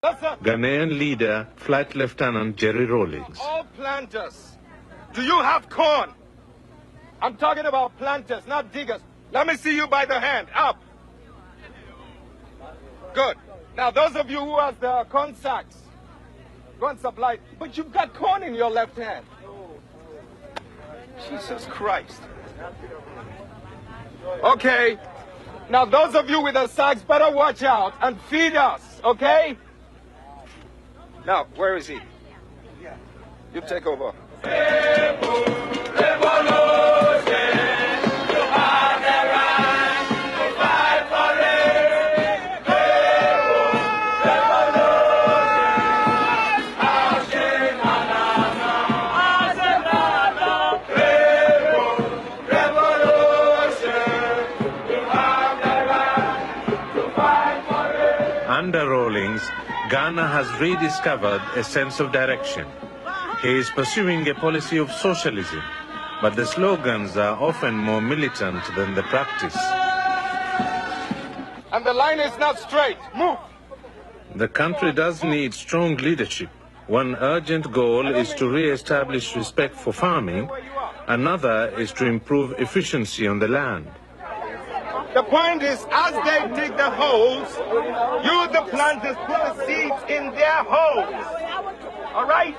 Ghanaian leader, Flight Lieutenant Jerry Rawlings. All planters, do you have corn? I'm talking about planters, not diggers. Let me see you by the hand. Up. Good. Now, those of you who have the corn sacks, go and supply. But you've got corn in your left hand. Jesus Christ. Okay. Now, those of you with the sacks, better watch out and feed us, okay? Now, where is he? You take over. Under Rawlings, Ghana has rediscovered a sense of direction. He is pursuing a policy of socialism, but the slogans are often more militant than the practice. And the line is not straight. Move! The country does need strong leadership. One urgent goal is to re-establish respect for farming. Another is to improve efficiency on the land. The point is, as they dig the holes, you, the planters, put the seeds in their holes. All right?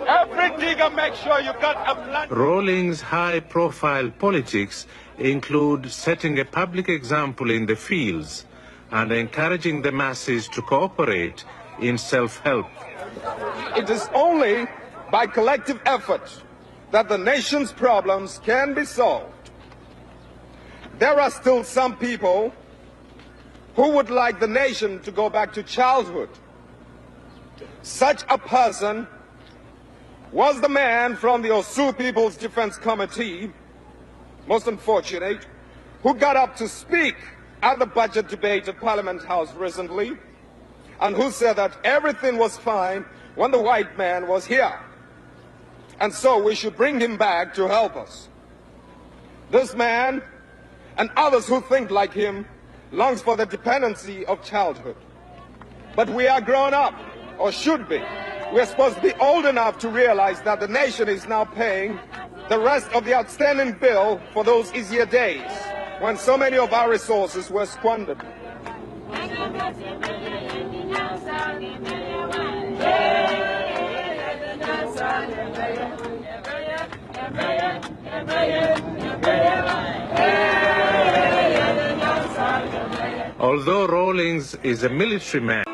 Every digger, make sure you got a plant. Rawlings' high-profile politics include setting a public example in the fields and encouraging the masses to cooperate in self-help. It is only by collective effort that the nation's problems can be solved. There are still some people who would like the nation to go back to childhood. Such a person was the man from the Osu People's Defense Committee, most unfortunate, who got up to speak at the budget debate at Parliament House recently, and who said that everything was fine when the white man was here. And so we should bring him back to help us. This man, and others who think like him, longs for the dependency of childhood. But we are grown up, or should be. We are supposed to be old enough to realize that the nation is now paying the rest of the outstanding bill for those easier days, when so many of our resources were squandered. Although Rawlings is a military man,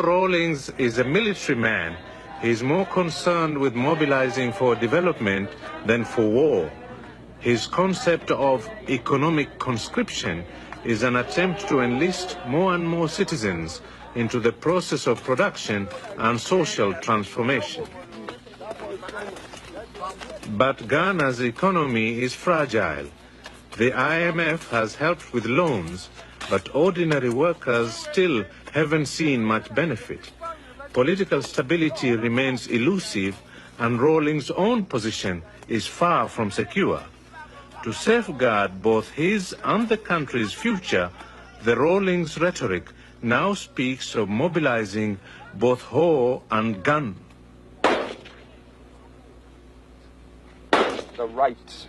Rawlings is a military man, he is more concerned with mobilizing for development than for war. His concept of economic conscription is an attempt to enlist more and more citizens into the process of production and social transformation. But Ghana's economy is fragile. The IMF has helped with loans, but ordinary workers still haven't seen much benefit. Political stability remains elusive, and Rawlings' own position is far from secure. To safeguard both his and the country's future, the Rawlings rhetoric now speaks of mobilizing both hoe and gun. The right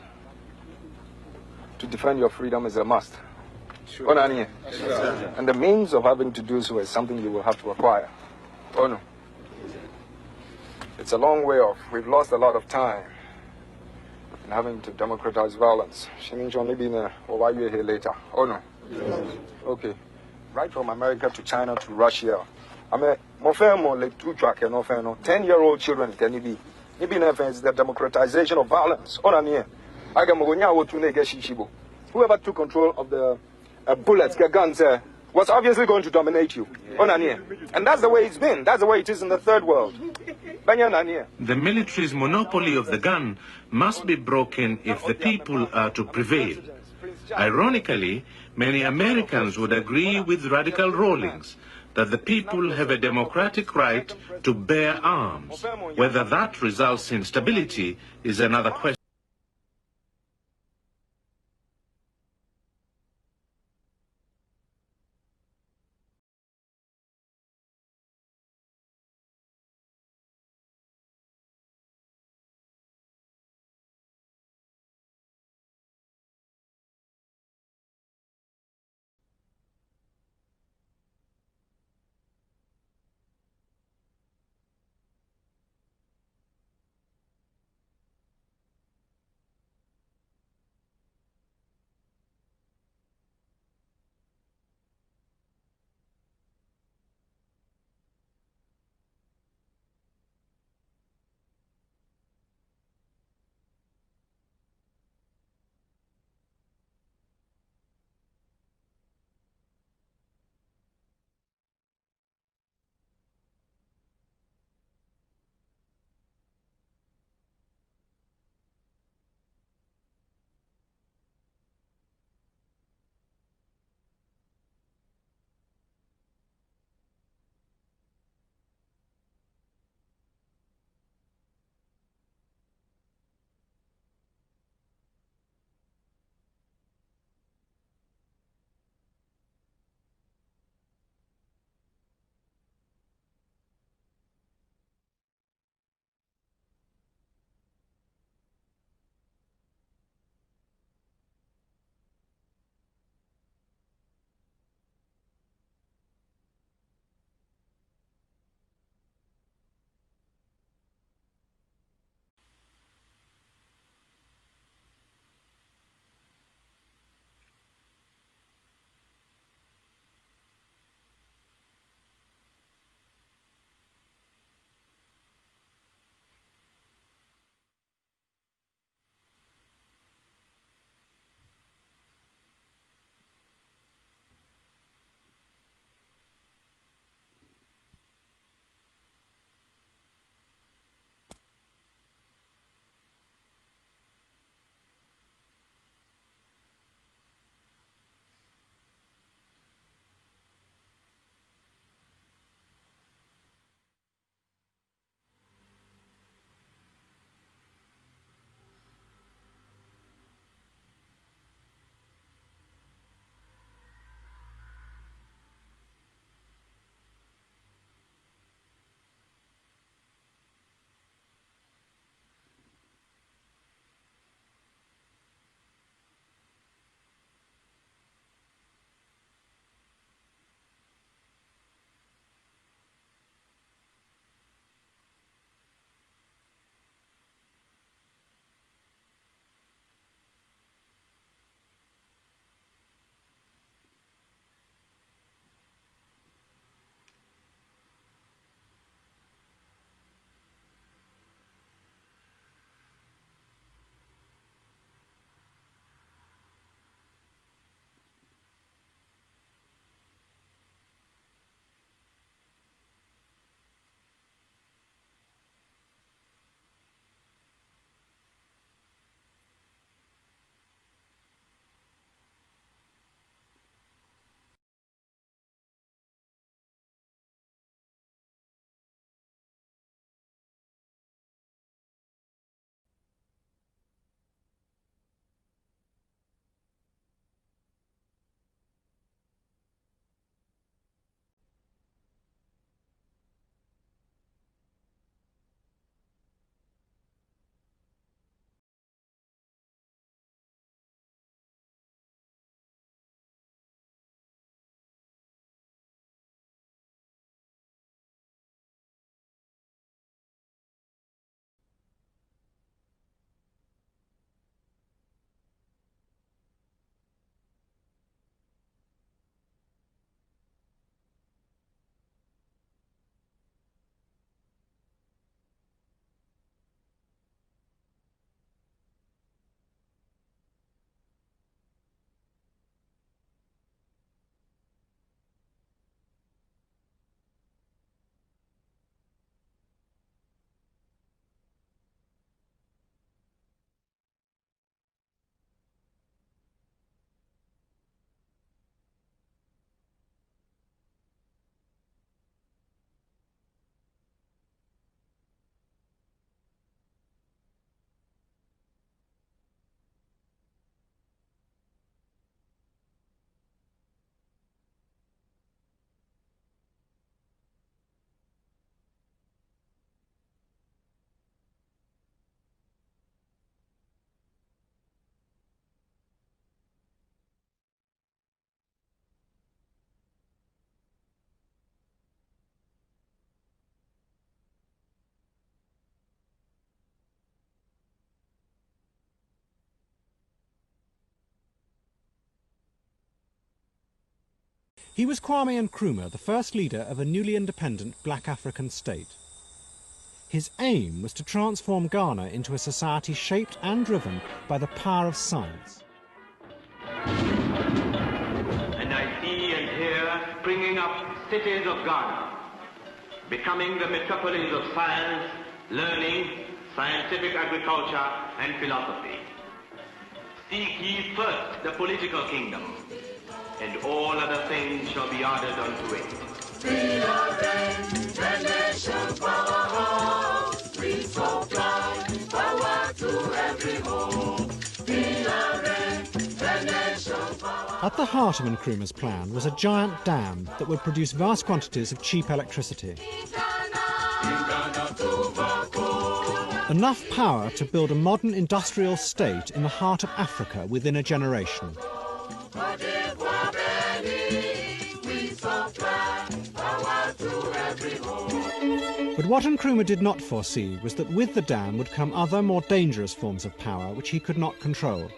to defend your freedom is a must. Sure. And the means of having to do so is something you will have to acquire. Oh no. It's a long way off. We've lost a lot of time in having to democratize violence. She means only being why you're here later. Oh no. Okay. Right from America to China to Russia. I mean, more like 10-year-old children can you be? Maybe it's the democratization of violence. Whoever took control of the bullets, guns, was obviously going to dominate you. And that's the way it's been. That's the way it is in the third world. The military's monopoly of the gun must be broken if the people are to prevail. Ironically, many Americans would agree with radical Rawlings that the people have a democratic right to bear arms. Whether that results in stability is another question. He was Kwame Nkrumah, the first leader of a newly independent black African state. His aim was to transform Ghana into a society shaped and driven by the power of science. And I see and hear springing up cities of Ghana, becoming the metropolis of science, learning, scientific agriculture, and philosophy. Seek ye first the political kingdom, and all other things shall be added unto it. We are the nation powerhouse. We supply power to every home. We are the nation powerhouse. At the heart of Nkrumah's plan was a giant dam that would produce vast quantities of cheap electricity. Enough power to build a modern industrial state in the heart of Africa within a generation. But what Nkrumah did not foresee was that with the dam would come other, more dangerous forms of power which he could not control.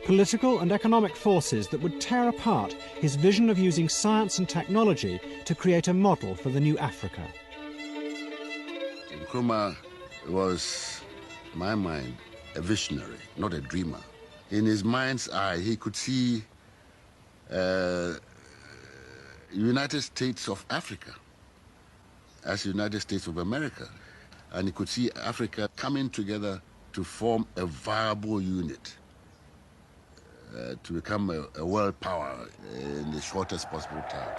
Political and economic forces that would tear apart his vision of using science and technology to create a model for the new Africa. Nkrumah was, in my mind, a visionary, not a dreamer. In his mind's eye, he could see United States of Africa as United States of America. And he could see Africa coming together to form a viable unit, to become a world power in the shortest possible time.